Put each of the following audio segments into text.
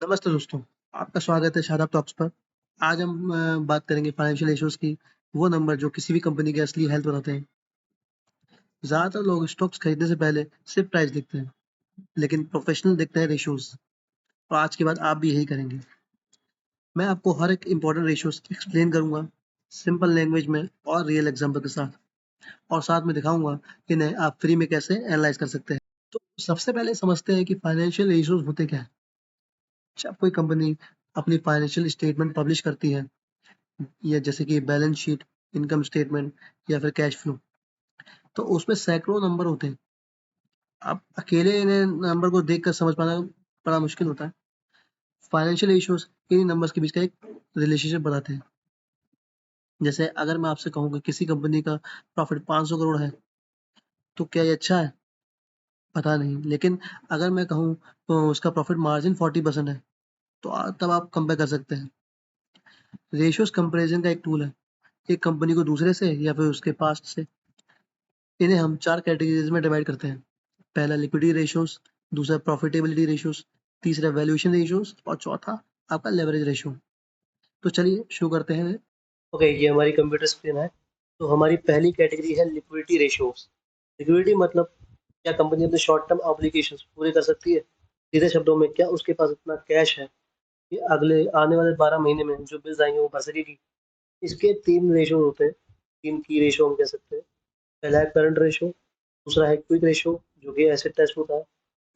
नमस्ते दोस्तों, आपका स्वागत है शादाब टॉक्स पर। आज हम बात करेंगे फाइनेंशियल इश्यूज़ की, वो नंबर जो किसी भी कंपनी की असली हेल्थ बताते हैं। ज़्यादातर लोग स्टॉक्स खरीदने से पहले सिर्फ प्राइस देखते हैं, लेकिन प्रोफेशनल देखते हैं रेशियोज़। और आज के बाद आप भी यही करेंगे। मैं आपको हर एक इम्पोर्टेंट रेशियोज़ एक्सप्लेन करूँगा, सिंपल लैंग्वेज में और रियल एग्जांपल के साथ। और साथ में दिखाऊँगा कि इन्हें आप फ्री में कैसे एनालाइज़ कर सकते हैं। तो सबसे पहले समझते हैं कि फाइनेंशियल इश्यूज़ होते क्या हैं। जब कोई कंपनी अपनी फाइनेंशियल स्टेटमेंट पब्लिश करती है, या जैसे कि बैलेंस शीट, इनकम स्टेटमेंट या फिर कैश फ्लो, तो उसमें सैकड़ों नंबर होते हैं। आप अकेले इन्हें नंबर को देखकर समझ पाना बड़ा मुश्किल होता है। फाइनेंशियल इश्यूज इन्हीं नंबर्स के बीच का एक रिलेशनशिप बताते हैं। जैसे अगर मैं आपसे कहूँ कि किसी कंपनी का प्रॉफिट 500 करोड़ है, तो क्या ये अच्छा है? पता नहीं। लेकिन अगर मैं कहूँ तो उसका प्रॉफिट मार्जिन 40% है, तो तब आप कंपेयर कर सकते हैं। रेशियोज कंपैरिजन का एक टूल है, एक कंपनी को दूसरे से या फिर उसके पास्ट से। इन्हें हम 4 कैटेगरीज़ में डिवाइड करते हैं। पहला लिक्विडिटी रेशियोज़, दूसरा प्रॉफिटेबिलिटी रेशियोज़, तीसरा वैल्यूएशन रेशियोज़ और चौथा आपका लेवरेज रेशियो। तो चलिए शुरू करते हैं। ओके, ये हमारी कंप्यूटर स्क्रीन है। तो हमारी पहली कैटेगरी है लिक्विडिटी रेशियोज़। लिक्विडिटी मतलब क्या कंपनी अपने शॉर्ट टर्म ऑब्लिगेशंस पूरे कर सकती है? सीधे शब्दों में क्या उसके पास इतना कैश है कि अगले आने वाले 12 महीने में जो बिल्स आएँगे वो भर सकेगी? इसके 3 रेशियो होते हैं, 3 की रेशियो हम कह सकते हैं। पहला है करंट रेशियो, दूसरा है क्विक रेशियो जो कि एसिड टेस्ट होता है,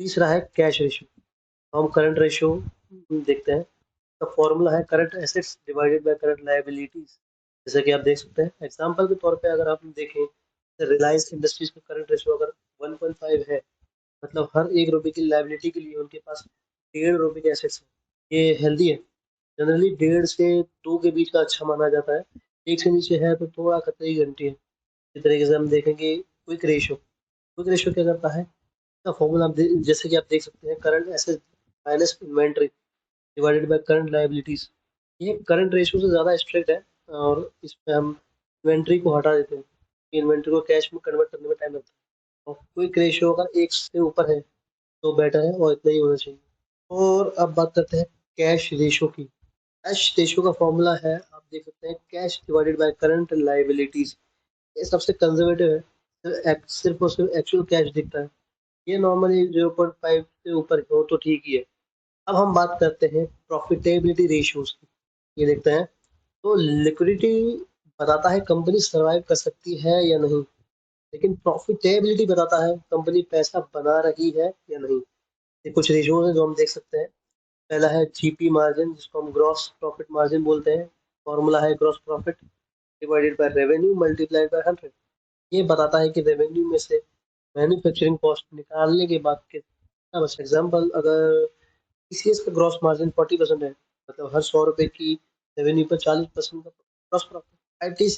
तीसरा है कैश रेशियो। हम करंट रेशियो देखते हैं। तो फॉर्मूला है current assets divided by current liabilities. जैसे कि आप देख सकते हैं, एग्जांपल के तौर पे अगर आप देखें, रिलायंस इंडस्ट्रीज का करंट रेशियो अगर 1.5 है, मतलब हर 1 रुपए की लायबिलिटी के लिए उनके पास 1.5 रुपए के एसेट्स है। ये हेल्दी है। जनरली 1.5 से 2 के बीच का अच्छा माना जाता है। 1 से नीचे है तो थोड़ा कतई घंटी है। इस तरीके से हम देखेंगे क्विक रेशियो। क्विक रेशियो क्या करता है? का फॉर्मूला आप जैसे कि आप देख सकते हैं, current asset minus inventory divided by current liabilities. ये करंट रेशियो से ज़्यादा स्ट्रिक्ट है और इसमें हम इन्वेंट्री को हटा देते हैं। इन्वेंट्री को कैश में कन्वर्ट करने में टाइम लगता है। और क्विक रेशियो अगर 1 से ऊपर है तो बेटर है और इतना ही होना चाहिए। और अब बात करते हैं कैश रेशियो की। कैश रेशियो का फॉर्मूला है, आप देख सकते हैं, cash divided by current liabilities. ये सबसे कंजर्वेटिव है। सिर्फ और सिर्फ एक्चुअल कैश दिखता है। ये नॉर्मली 0.5 से ऊपर हो तो ठीक ही है। अब हम बात करते हैं प्रॉफिटेबिलिटी रेशियोज की। ये देखते हैं, तो लिक्विडिटी बताता है कंपनी सरवाइव कर सकती है या नहीं, लेकिन प्रॉफिटेबिलिटी बताता है कंपनी पैसा बना रही है या नहीं। ये कुछ रेशियोज हैं जो हम देख सकते हैं। पहला है जीपी मार्जिन, जिसको हम ग्रॉस प्रॉफिट मार्जिन बोलते हैं। फॉर्मूला है gross profit divided by revenue multiplied by 100। ये बताता है कि रेवेन्यू में से मैन्युफैक्चरिंग कॉस्ट निकालने के बाद कितना बचा। एग्जाम्पल, अगर टीसीएस का ग्रॉस मार्जिन 40% है, मतलब हर 100 रुपए की रेवेन्यू पर 40% का gross profit. IT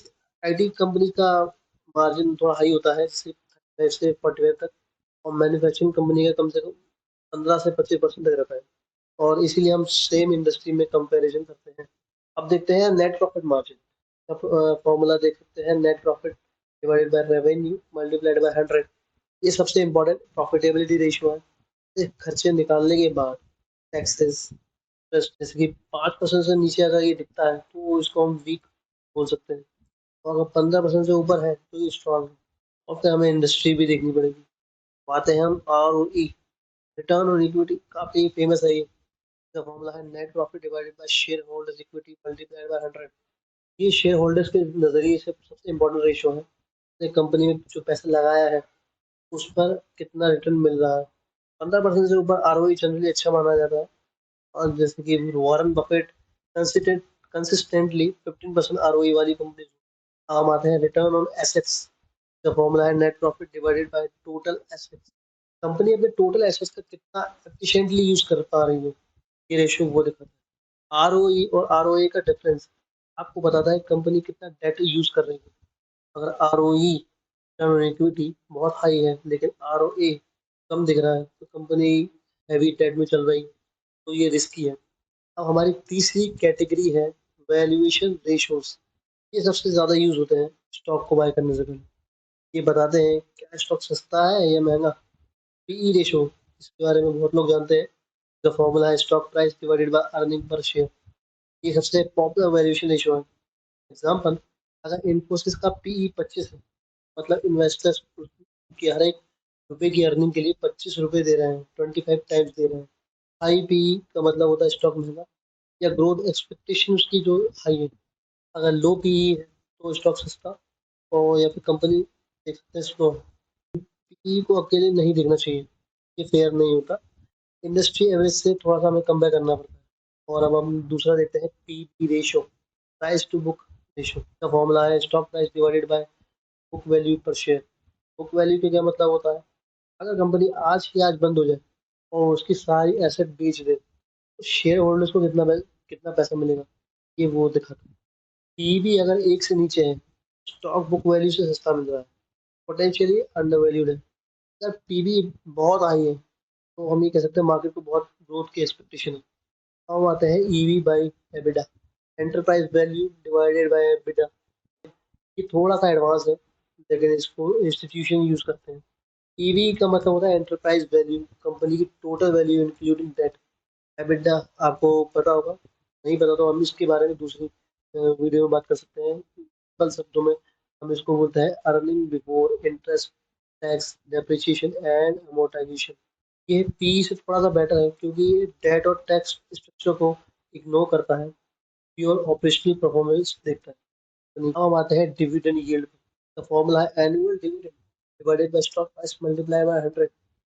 IT company का मार्जिन थोड़ा हाई होता है, जैसे 35 से 45 तक। और मैन्युफैक्चरिंग कंपनी का कम से कम 15 से 25% तक रहता है। और इसीलिए हम सेम इंडस्ट्री में कंपैरिजन करते हैं। अब देखते हैं नेट प्रॉफिट मार्जिन। फॉर्मूला देख सकते हैं, net profit divided by revenue multiplied by 100। ये सबसे इम्पोर्टेंट प्रॉफिटेबिलिटी रेशियो है। ये खर्चे निकालने के बाद टैक्सेस, जैसे कि 5% से नीचे अगर ये दिखता है तो इसको हम वीक बोल सकते हैं। और अगर 15% से ऊपर है तो ये स्ट्रॉन्ग है। और फिर हमें इंडस्ट्री भी देखनी पड़ेगी। बात है हम ROE, रिटर्न ऑन इक्विटी, काफी फेमस है ये। इसका फॉर्मूला है net profit divided by share holders equity multiplied by 100। ये शेयर होल्डर्स के नजरिए से सबसे इम्पोर्टेंट रेशियो है। कंपनी में जो पैसा लगाया है उस पर कितना रिटर्न मिल रहा है। 15% से ऊपर ROE जनरली अच्छा माना जाता है। और जैसे कि Warren Buffett consistent consistently 15% ROE वाली कंपनी आम आते हैं। रिटर्न ऑन एसेट्स का फॉर्मूला है net profit divided by total assets. Company अपने टोटल एसेट्स का कितना एफिशिएंटली यूज कर पा रही है, ये रेशियो वो दिखाता है। ROE और ROA का डिफरेंस आपको बताता है कंपनी कितना डेट यूज कर रही है। अगर ROE, रिटर्न ऑन इक्विटी, बहुत हाई है लेकिन ROA कम दिख रहा है तो कंपनी हैवी डेट में चल रही है, तो ये रिस्की है। अब हमारी तीसरी कैटेगरी है वैल्यूएशन रेशियोज। ये सबसे ज़्यादा यूज होते हैं स्टॉक को बाय करने से पहले। ये बताते हैं क्या स्टॉक सस्ता है या महंगा। पीई रेशियो, इसके बारे में बहुत लोग जानते हैं। द फॉर्मूला है stock price divided by earning per share. ये सबसे पॉपुलर वैल्यूएशन रेशियो है। एग्जांपल, अगर इन्फोसिस का पीई 25 है, मतलब इन्वेस्टर्स की हर एक रुपए की अर्निंग के लिए 25 रुपए दे रहे हैं, 25 टाइम्स दे रहे हैं। हाई पीई का मतलब होता है स्टॉक महंगा या ग्रोथ एक्सपेक्टेशन उसकी जो हाई है। अगर लो पीई है तो स्टॉक सस्ता और या फिर कंपनी देख सकते हैं स्लो। पीई को अकेले नहीं देखना चाहिए, ये फेयर नहीं होता। इंडस्ट्री एवरेज से थोड़ा सा हमें कंपेयर करना पड़ता है। और अब हम दूसरा देखते हैं P ratio, price to book ratio का फॉर्मूला है stock price divided by book value per share. Book value का क्या मतलब होता है, अगर कंपनी आज की आज बंद हो जाए और उसकी सारी एसेट बेच दे तो शेयर होल्डर्स को कितना पैसा मिलेगा, ये वो दिखाता है। पीवी अगर एक से नीचे है, स्टॉक बुक वैल्यू से सस्ता मिल रहा है, पोटेंशियली अंडर वैल्यूड है। अगर पीवी बहुत हाई है तो हम ये कह सकते हैं मार्केट को बहुत ग्रोथ की एक्सपेक्टेशन है। अब आते हैं EV by EBITDA, enterprise value divided by EBITDA. ये थोड़ा सा एडवांस है लेकिन इसको इंस्टीट्यूशन यूज करते हैं। ईवी का मतलब होता है एंटरप्राइज वैल्यू, कंपनी की total value including debt. EBITDA आपको पता होगा, नहीं पता तो हम इसके बारे में दूसरी वीडियो में बात कर सकते हैं। सिंपल शब्दों में हम इसको बोलते हैं earning before interest tax depreciation and amortisation. ये पी से थोड़ा सा बेटर है क्योंकि ये डेट और टैक्स स्ट्रक्चर को इग्नोर करता है, प्योर ऑपरेशनल परफॉर्मेंस देखता है। अब हम आते हैं डिविडेंड यील्ड पे। द फॉर्मूला है annual dividend divided by stock price multiply by 100।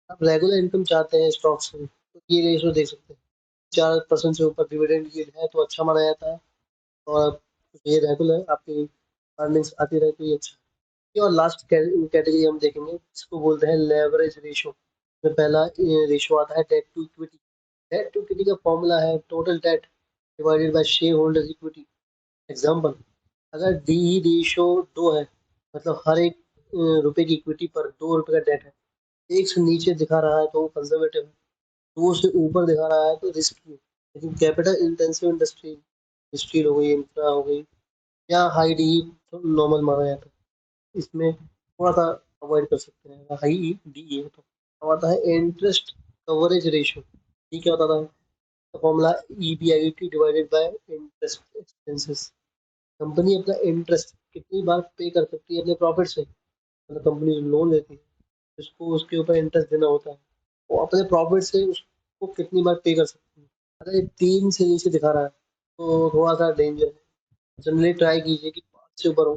आप रेगुलर इनकम चाहते हैं स्टॉक से तो ये रेशियो देख सकते हैं। 4% से ऊपर डिविडेंड यील्ड है तो अच्छा माना जाता है, और ये रेगुलर आपकी अर्निंग्स आती रहती है, अच्छा। और लास्ट कैटेगरी हम देखेंगे, इसको बोलते हैं लेवरेज रेशियो। में पहला रेशियो आता है debt to equity. Debt to equity का फॉर्मूला है total debt divided by share holder equity. Example, अगर डी रेशियो 2 है, मतलब हर एक रुपए की इक्विटी पर 2 रुपए का डेट है, एक से नीचे दिखा रहा है तो वो कंजर्वेटिव है, 2 से ऊपर दिखा रहा है तो रिस्की है। लेकिन कैपिटल इंटेंसिव इंडस्ट्री, स्टील हो गई, इंफ्रा हो गई या हाई डी, तो नॉर्मल माना जाता है, इसमें थोड़ा सा अवॉइड कर सकते हैं हाई डी है तो। अब आता है इंटरेस्ट कवरेज रेशियो। ये क्या होता था, formula EBIT divided by interest expenses. Company अपना इंटरेस्ट कितनी बार पे कर सकती है अपने प्रॉफिट से, मतलब कंपनी जो लोन लेती है उसको उसके ऊपर इंटरेस्ट देना होता है, वो अपने प्रॉफिट से उसको कितनी बार पे कर सकती है। अगर ये 3 से नीचे दिखा रहा है तो थोड़ा सा डेंजर है। जनरली ट्राई कीजिए कि 5 से ऊपर हो।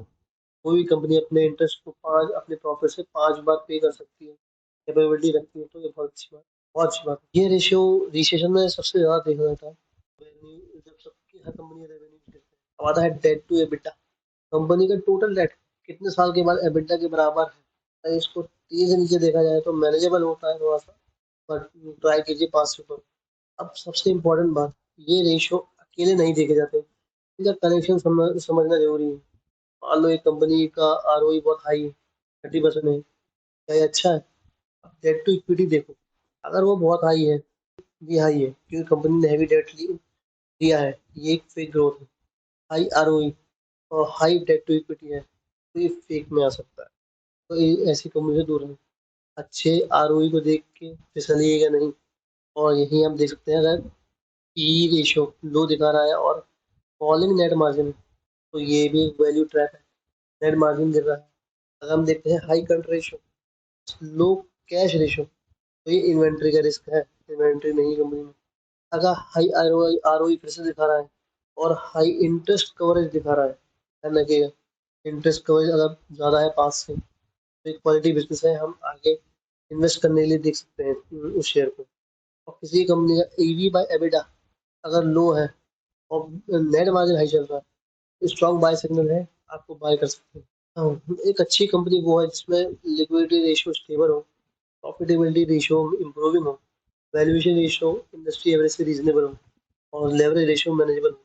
कोई भी कंपनी अपने इंटरेस्ट को 5 अपने प्रॉफिट से 5 बार पे कर सकती है, कैपेबिलिटी रखती है, तो ये बहुत अच्छी बात है। ये रेशियो रिसेशन में सबसे ज़्यादा देखा जाता है। जब सबकी हर कंपनी रेवेन्यू गिरते हैं। अब आता है डेट टू एबिटा, कंपनी का टोटल डेट कितने साल के बाद एबिटा के बराबर है। अगर इसको 3 से नीचे देखा जाए तो मैनेजेबल होता है थोड़ा सा, बट ट्राई कीजिए 5 से ऊपर। अब सबसे इम्पोर्टेंट बात, ये रेशियो अकेले नहीं देखे जाते, इनका कनेक्शन समझना जरूरी है। मान लो एक कंपनी का आरओई बहुत हाई है, 30% है, क्या ये अच्छा है। अब डेट टू इक्विटी देखो, अगर वो बहुत हाई है, भी हाई है क्योंकि कंपनी ने हैवी डेट लिया है, ये एक फेक ग्रोथ है। हाई आरओई और हाई डेट टू इक्विटी है तो ये फेक में आ सकता है, तो ये ऐसी कंपनी से दूर रहें। अच्छे आरओई को देख के फिसलिएगा नहीं। और यहीं आप देख सकते हैं, अगर पी रेशियो लो दिखा रहा है और फॉलिंग नेट मार्जिन है तो ये भी एक वैल्यू ट्रैप है, नेट मार्जिन गिर रहा है। अगर हम देखते हैं हाई करंट रेशियो, लो कैश रेशियो, तो ये इन्वेंट्री का रिस्क है, इन्वेंट्री नहीं कंपनी में। अगर हाई आरओई फिर से दिखा रहा है और हाई इंटरेस्ट कवरेज दिखा रहा है, ध्यान रखिएगा, इंटरेस्ट कवरेज अगर ज़्यादा है 5 से तो एक क्वालिटी बिजनेस है, हम आगे इन्वेस्ट करने के लिए देख सकते हैं उस शेयर को। और किसी कंपनी का ईवी बाय एबिडा अगर लो है और नेट मार्जिन हाई चल रहा है तो स्ट्रॉन्ग बाय सिग्नल है, आपको बाय कर सकते हैं। हाँ, एक अच्छी कंपनी वो है जिसमें लिक्विडिटी रेशियो स्टेबल हो, प्रॉफिटेबिलिटी रेशियो इंप्रूविंग हो, वैल्यूएशन रेशियो इंडस्ट्री एवरेज से रीजनेबल हो और लेवरेज रेशियो मैनेजेबल हो।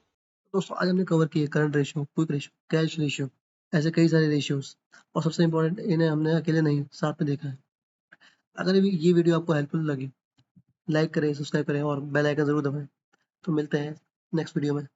दोस्तों आज हमने कवर किए current ratio, quick ratio, cash ratio, ऐसे कई सारे रेशियोज, और सबसे इम्पोर्टेंट इन्हें हमने अकेले नहीं साथ में देखा है। अगर ये वीडियो आपको हेल्पफुल लगी, लाइक करें, सब्सक्राइब करें और बेल आइकन जरूर दबाएं। तो मिलते हैं नेक्स्ट वीडियो में।